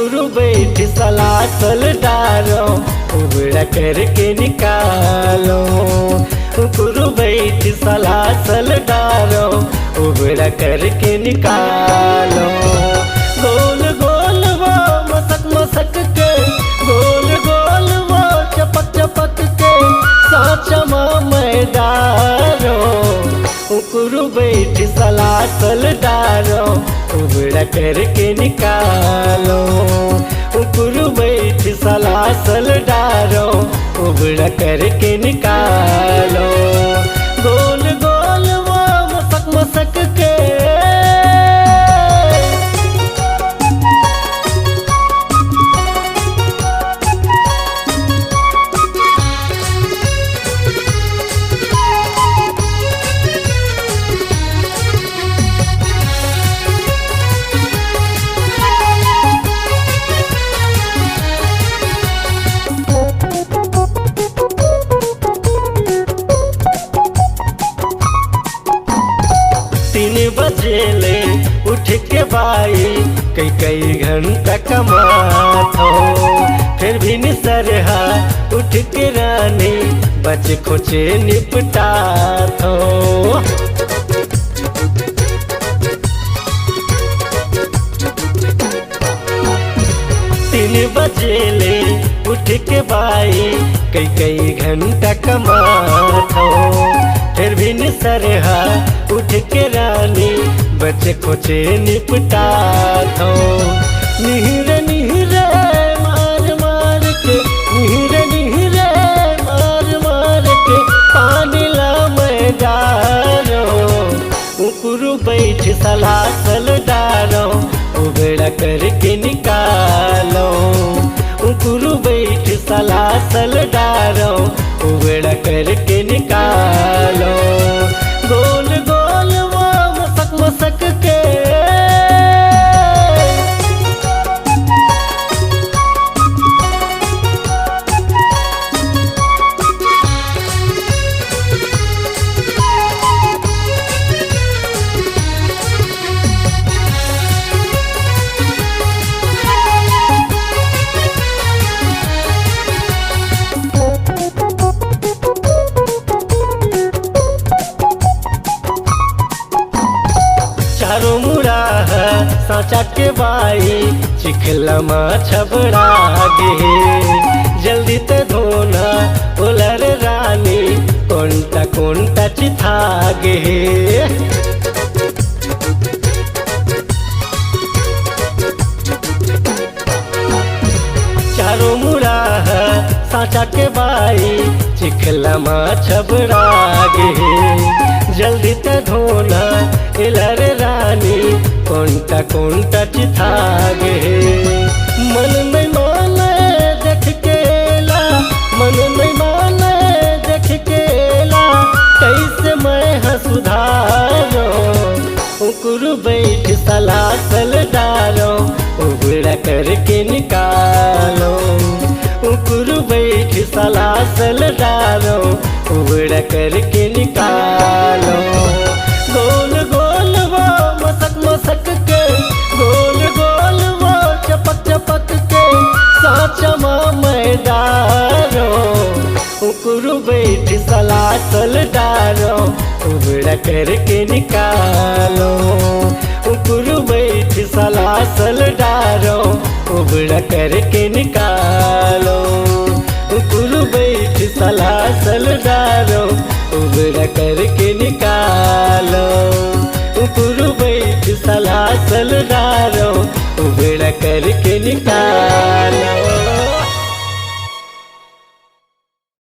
उकुरु बैठ सलासल डारो उबड़ा करके निकालो। उकुरु बैठ सलासल डारो उबड़ा करके निकालो। गोल गोल वो मसक मसक के, गोल गोल वो चपक चपक के, साचमा मैं डारो। उकुरु बैठ सलासल डारो उबड़ा करके निकालो। उकुरु बैठ सलासल डारो उबड़ा करके निकालो। गोल गोल वो मसक मसक के, बजेले उठ के बाई कई कई घंटा कमात हो। फिर भी निसरहा उठ के रानी बच खोचे निपटात हो। 3 बजेले उठ के बाई कई कई घंटा कमात हो। फिर भी निसरहा उठ के रानी बच खोचे निपटात हो। निहरे निहरे मार मार के, निहरे निहरे मार मार के पानी ला मैं डारो। उकुरु बैठ सलासल डारो उबड़ा करके निकालो। उकुरु बैठ सलासल डारो उबड़ा करके निकालो। गोल गोल वो मसक मसक के, चारों मुराह साचा के बाई चिखलमा छबड़ा गे। जल्दी ते धोना उलर रानी कोंटा कोंटा चिथा गे। चारों मुराह साचा के बाई चिखलमा छबड़ा गे। जल्दी ते धोना इलर रानी कोंटा कोंटा चिथा गे। मन नहीं माने देख के ला, मन नहीं माने देख के ला, कैसे मैं सुधारो। उकुरु बैठ सलासल डारो उबड़ा करके निकालो। उकुरु बैठ सलासल डारो उबड़ा करके निकालो। गोल गोल वो मसक मसक के, गोल गोल वो चपक चपक के, साचमा मैं डारो। उकुरु बैठ सलासल डारो उबड़ा करके निकालो। उकुरु बैठ सलासल डारो उबड़ा करके निकालो। उकुरु बैठ सलासल डारो उबड़ा करके निकालो। उकुरु बैठ सलासल डारो उबड़ा करके